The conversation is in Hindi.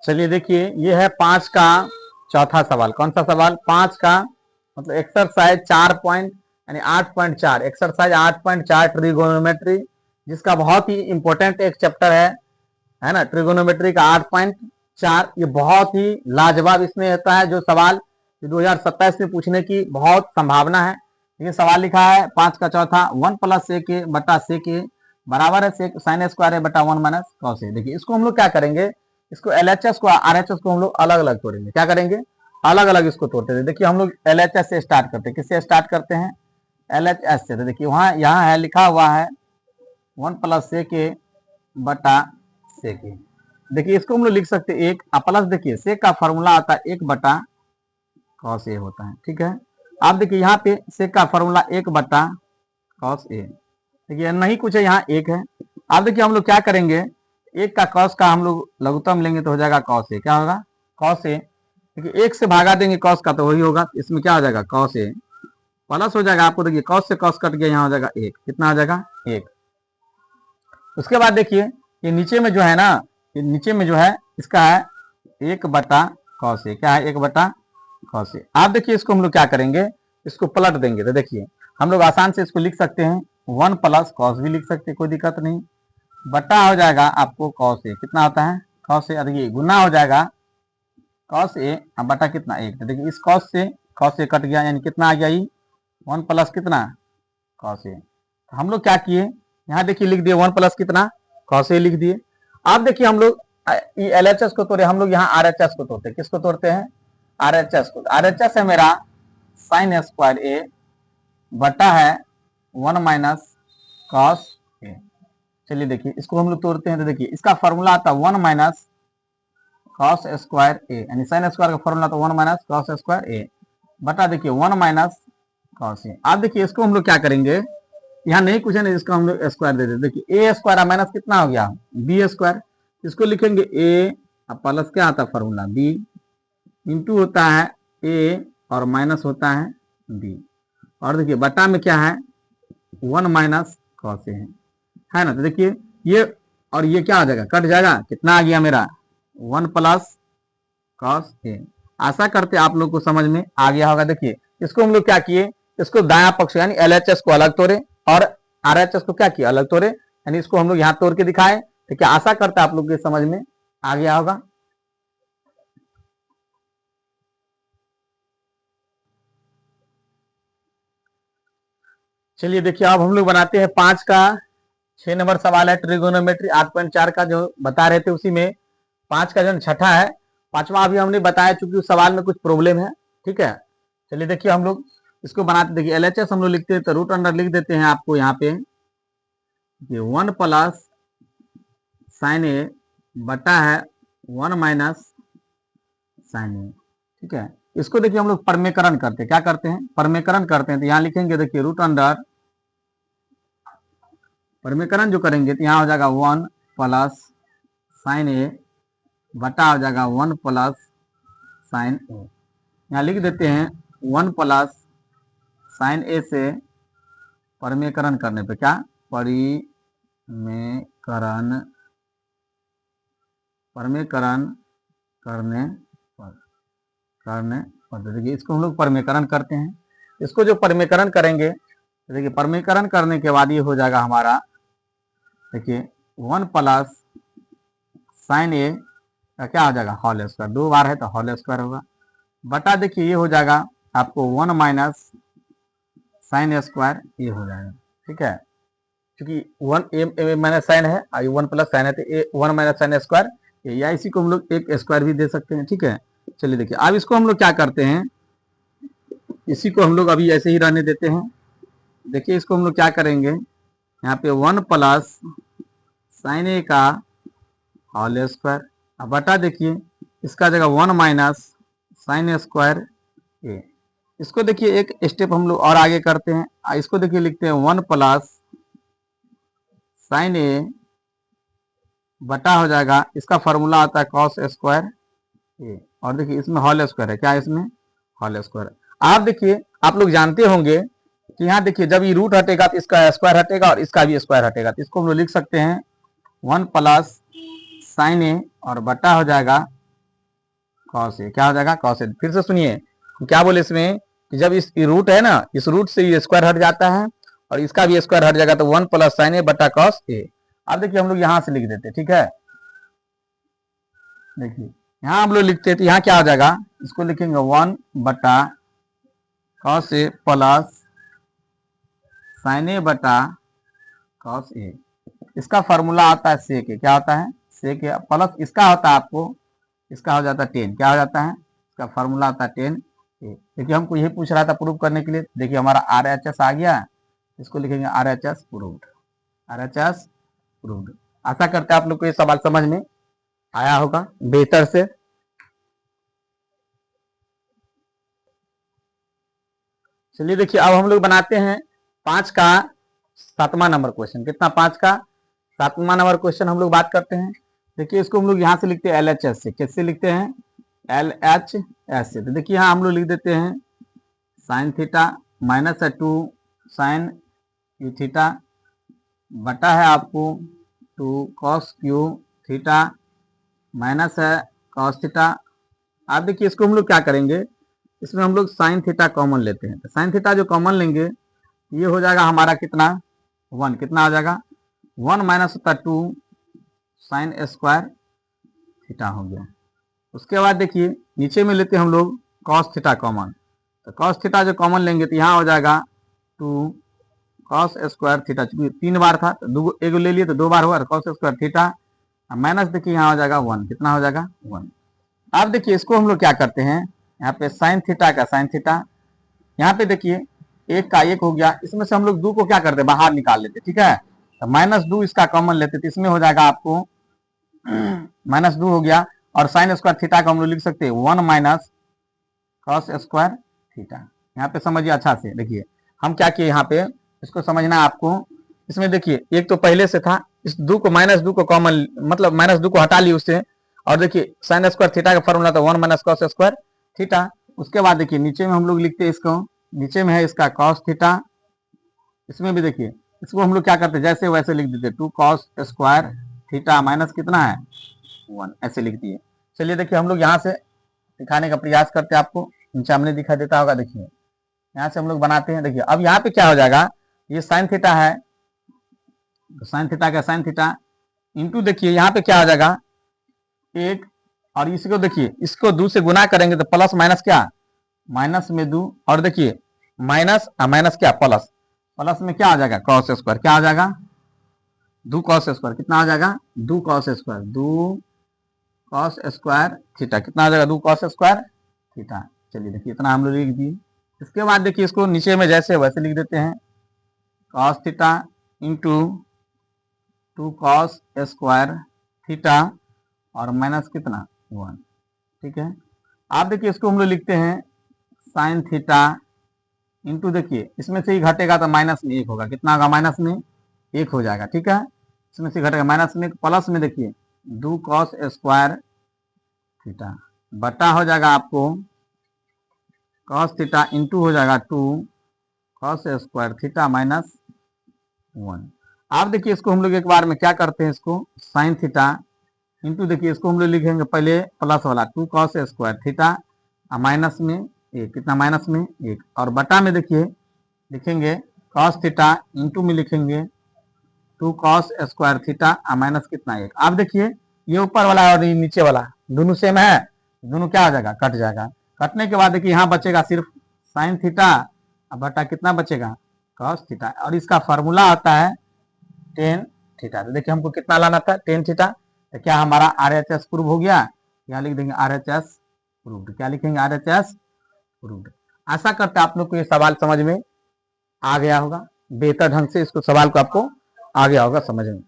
चलिए देखिए, ये है 5 का चौथा सवाल। कौन सा सवाल? 5 का मतलब एक्सरसाइज 4 पॉइंट यानी 8.4, एक्सरसाइज 8.4 ट्रिगोनोमेट्री, जिसका बहुत ही इंपॉर्टेंट एक चैप्टर है ना, ट्रिगोनोमेट्री का 8.4। ये बहुत ही लाजवाब इसमें होता है जो सवाल 2027 में पूछने की बहुत संभावना है। ये सवाल लिखा है 5 का चौथा, 1 प्लस सेक ए बटा सेक ए बराबर है सेक साइन स्क्वायर ए बटा 1 माइनस कॉस ए। देखिए इसको हम लोग क्या करेंगे, इसको एलएचएस को आरएचएस को हम लोग अलग अलग तोड़ेंगे। क्या करेंगे? अलग अलग इसको तोड़ते हैं। देखिए हम लोग एलएचएस से स्टार्ट करते हैं। किससे स्टार्ट करते हैं? एलएचएस से। तो देखिए वहां यहाँ है लिखा हुआ है 1 प्लस सेक ए बटा सेक ए। देखिए इसको हम लोग लिख सकते हैं एक प्लस, देखिए सेक का फॉर्मूला आता है 1 बटा कॉस ए होता है। ठीक है, आप देखिए यहाँ पे सेक का फॉर्मूला 1 बटा कॉस ए। देखिए नहीं कुछ है, यहाँ 1 है। आप देखिए हम लोग क्या करेंगे, 1 का कॉस का हम लोग लघुत्तम लेंगे तो हो जाएगा कॉस ए। क्या होगा? Cos A. देखिए 1 से भागा देंगे कॉस का तो वही होगा, इसमें क्या हो जाएगा? कॉस ए प्लस हो जाएगा। आपको देखिए कॉस से कॉस कट गया, यहाँ हो जाएगा 1। कितना हो जाएगा? 1। उसके बाद देखिए ये नीचे में जो है ना, ये नीचे में जो है इसका है 1 बटा कॉस ए। क्या है? 1 बटा कॉस ए। आप देखिए इसको हम लोग क्या करेंगे, इसको पलट देंगे। तो देखिए हम लोग आसान से इसको लिख सकते हैं 1 प्लस कॉस भी लिख सकते हैं, कोई दिक्कत नहीं। बटा हो जाएगा आपको कॉस ए। कितना होता है? Cos A. देखिए गुना हो जाएगा कॉस ए अब बटा कितना? 1। तो देखिए इस कॉस से कॉस ए कट गया, यानी कितना आ गया? 1 प्लस कितना? Cos A. तो हम लोग क्या किए, यहाँ देखिए लिख दिए 1 प्लस कितना? कॉस ए लिख दिए। अब देखिए हम लोग एलएचएस को तोड़े, हम लोग यहाँ आरएचएस को तोड़ते हैं। किसको तोड़ते हैं? आरएचएस को। आरएचएस है मेरा साइन स्क्वायर ए बटा है 1 माइनस कॉस ए। चलिए देखिए इसको हम लोग तोड़ते हैं। तो देखिए इसका फॉर्मूला आता है 1 माइनस कॉस स्क्वायर ए, यानी साइन स्क्वायर का फॉर्मूला तो 1 माइनस कॉस स्क्वायर ए बटा देखिए 1 माइनस कॉस ए। अब देखिए इसको हम लोग क्या करेंगे, यहाँ नहीं कुछ है ना, इसको हम लोग स्क्वायर दे देते। देखिए ए स्क्वायर माइनस कितना हो गया? B square. इसको लिखेंगे ए प्लस क्या आता है फॉर्मूला? बी इंटू होता है ए और माइनस होता है बी। और देखिए बटा में क्या है? 1 माइनस कॉस ए है ना। तो देखिए ये और ये क्या हो जाएगा? कट जाएगा। कितना आ गया मेरा? 1 प्लस कॉस ए। आशा करते आप लोग को समझ में आ गया होगा। देखिए इसको हम लोग क्या किए, इसको दाया पक्ष यानी एलएचएस को अलग तोड़े और आरएचएस को क्या किया? अलग तोड़े, यानी इसको हम लोग यहाँ तोड़ के दिखाए। तो क्या आशा करते आप लोग के समझ में आ गया होगा। चलिए देखिए अब हम लोग बनाते हैं 5 का 6 नंबर सवाल है ट्रिगोनोमेट्री 8.4 का जो बता रहे थे, उसी में 5 का जो छठा है। 5वां अभी हमने बताया चूंकि उस सवाल में कुछ प्रॉब्लम है। ठीक है, चलिए देखिए हम लोग इसको बनाते। देखिए एलएचएस हम लोग लिखते हैं तो रूट अंडर लिख देते हैं आपको यहाँ पे 1 प्लस साइन ए बटा है 1 माइनस साइन ए। ठीक है, इसको देखिए हम लोग परमेकरण करते हैं। क्या करते हैं? परमेकरण करते हैं। तो यहाँ लिखेंगे देखिए रूट अंडर, परमेकरण जो करेंगे तो यहाँ हो जाएगा 1 प्लस साइन ए बटा हो जाएगा 1 प्लस साइन ए। यहाँ लिख देते हैं 1 प्लस साइन ए से परमेकरण करने पे क्या? परमेकरण परमेकरण करने पर देखिए इसको हम लोग परमेकरण करते हैं। इसको जो परमेकरण करेंगे देखिए परमेकरण करने के बाद ये हो जाएगा हमारा, देखिए 1 प्लस साइन ए का क्या हो जाएगा? Whole square. 2 बार है तो होल स्क्वायर होगा बटा देखिए ये हो जाएगा आपको 1 माइनस साइन स्क्वायर ये हो जाएगा। ठीक है, क्योंकि 1 माइनस साइन है और 1 प्लस साइन है तो 1 माइनस साइन स्क्वायर, या इसी को हम लोग एक स्क्वायर भी दे सकते हैं। ठीक है, चलिए देखिए अब इसको हम लोग क्या करते हैं, इसी को हम लोग अभी ऐसे ही रहने देते हैं। देखिए इसको हम लोग क्या करेंगे, यहाँ पे 1 प्लस साइन ए का होल स्क्वायर अब बटा देखिए इसका जगह 1 माइनस साइन स्क्वायर ए। इसको देखिए एक स्टेप हम लोग और आगे करते हैं। इसको देखिए लिखते हैं 1 प्लस साइन ए बटा हो जाएगा, इसका फॉर्मूला आता है कॉस स्क्वायर ए। और देखिए इसमें होल स्क्वायर है। क्या इसमें? Whole square. आप देखिए आप लोग जानते होंगे कि यहाँ देखिए जब ये रूट हटेगा तो इसका स्क्वायर हटेगा और इसका भी स्क्वायर हटेगा। तो इसको हम लोग लिख सकते हैं 1 प्लस साइन ए और बटा हो जाएगा कॉस ए, क्या हो जाएगा कॉस ए। फिर से सुनिए क्या बोले इसमें कि जब इस रूट है ना, इस रूट से ये स्क्वायर हट जाता है और इसका भी स्क्वायर हट जाएगा तो 1 प्लस साइन ए बटा कॉस ए। अब देखिए हम लोग यहां से लिख देते, ठीक है। देखिए यहां हम लोग लिखते हैं तो यहाँ क्या हो जाएगा, इसको लिखेंगे 1 बटा कॉस ए प्लस साइन ए बटा कॉस ए। इसका फॉर्मूला आता है सेक ए, क्या होता है सेक ए प्लस इसका होता है आपको, इसका हो जाता है 10, क्या हो जाता है इसका फॉर्मूला आता है 10 ए। देखिए हमको यही पूछ रहा था प्रूव करने के लिए। देखिए हमारा RHS आ गया, इसको लिखेंगे RHS प्रूव्ड, RHS प्रूव्ड। आशा करते हैं आप लोग को ये सवाल समझ में आया होगा बेहतर से। चलिए देखिए अब हम लोग बनाते हैं 5 का 7वां नंबर क्वेश्चन। कितना 5 का 7वां नंबर क्वेश्चन हम लोग बात करते हैं। देखिए इसको हम लोग यहाँ से लिखते हैं LHS से। कैसे लिखते हैं LHS से। तो देखिए यहाँ हम लोग लिख देते हैं साइन थीटा माइनस है 2 साइन क्यू थीटा बटा है आपको 2 कॉस क्यू थीटा माइनस है कॉस थीटा। आप देखिए इसको हम लोग क्या करेंगे, इसमें हम लोग साइन थीटा कॉमन लेते हैं। तो साइन थीटा जो कॉमन लेंगे ये हो जाएगा हमारा कितना 1, कितना हो जाएगा 1 माइनस होता 2 साइन स्क्वायर थीटा हो गया। उसके बाद देखिए नीचे में लेते हैं हम लोग कॉस थीटा कॉमन। तो कॉस थीटा जो कॉमन लेंगे तो यहाँ हो जाएगा 2 कॉस स्क्वायर थीटा, चूंकि 3 बार था तो एक ले लिए तो 2 बार हुआ कॉस स्क्वायर थीटा माइनस देखिए यहाँ हो जाएगा 1, कितना हो जाएगा 1। अब देखिए इसको हम लोग क्या करते हैं, यहाँ पे साइन थीटा का साइन थीटा, यहाँ पे देखिए 1 का 1 हो गया, इसमें से हम लोग 2 को क्या करते हैं बाहर निकाल लेते, ठीक है। तो -2 इसका कॉमन लेते तो इसमें हो जाएगा आपको -2 हो गया। और साइन स्क्वायर थीटा को हम लोग लिख सकते हैं 1 माइनस कॉस स्क्वायर थीटा। यहाँ पे समझिए अच्छा से, देखिए हम क्या किए यहाँ पे, इसको समझना है आपको। इसमें देखिए एक तो पहले से था, इस 2 को -2 को कॉमन मतलब -2 को हटा ली उससे। और देखिए साइन स्क्वायर थीटा का फॉर्मूला था 1 माइनस कॉस स्क्वायर थीटा। उसके बाद देखिए नीचे में हम लोग लिखते हैं इसको, नीचे में है इसका कॉस थीटा, इसमें भी देखिए इसको हम लोग क्या करते हैं जैसे वैसे लिख देते 2 कॉस स्क्वायर थीटा माइनस कितना है 1, ऐसे लिख दिए। चलिए देखिए हम लोग यहाँ से दिखाने का प्रयास करते हैं, आपको नीचे हमने दिखा देता होगा। देखिए यहाँ से हम लोग बनाते हैं। देखिए अब यहाँ पे क्या हो जाएगा, ये साइन थीटा है तो साइन थीटा का साइन थीटा इंटू देखिए यहाँ पे क्या हो जाएगा 1, और इसको देखिए इसको 2 से गुना करेंगे तो प्लस माइनस क्या माइनस में 2, और देखिए माइनस माइनस क्या प्लस, प्लस में क्या आ जाएगा कॉस स्क्वायर, क्या आ जाएगा 2 कॉस स्क्वायर, कितना आ जाएगा 2 cos square, 2 cos square theta, कितना आ जाएगा 2 कॉस स्क्वायर थीटा। चलिए देखिए इतना हम लोग लिख दिए। इसके बाद देखिए इसको नीचे में जैसे वैसे लिख देते हैं cos theta into 2 cos square theta और माइनस कितना 1, ठीक है। आप देखिए इसको हम लोग लिखते हैं साइन थीटा इंटू देखिए इसमें से ही घटेगा तो माइनस में 1 होगा, कितना होगा माइनस में 1 हो जाएगा, ठीक है। इसमें से घटेगा माइनस में प्लस में देखिए 2 कॉस स्क्वायर थीटा बटा हो जाएगा आपको कॉस थीटा इंटू हो जाएगा 2 कॉस स्क्वायर थीटा माइनस 1। आप देखिए इसको हम लोग एक बार में क्या करते हैं, इसको साइन थीटा इंटू देखिए इसको हम लोग लिखेंगे पहले प्लस वाला 2 कॉस स्क्वायर थीटा माइनस में 1, कितना माइनस में 1, और बटा में देखिए लिखेंगे कॉस थीटा इंटू में लिखेंगे 2 कॉस स्क्वायर थीटा माइनस कितना 1। आप देखिए ये ऊपर वाला और ये नीचे वाला दोनों सेम है, दोनों क्या हो जाएगा कट जाएगा। कटने के बाद देखिए यहाँ बचेगा सिर्फ साइन थीटा बटा कितना बचेगा कॉस थीटा, और इसका फॉर्मूला आता है टेन थीटा। तो देखिए हमको कितना लाना था 10 थीटा। तो क्या हमारा RHS प्रूव हो गया, यहाँ लिख देंगे RHS प्रूव्ड, क्या लिखेंगे RHS प्रूव्ड। आशा करते हैं आप लोग को ये सवाल समझ में आ गया होगा, बेहतर ढंग से इसको सवाल को आपको आ गया होगा समझ में।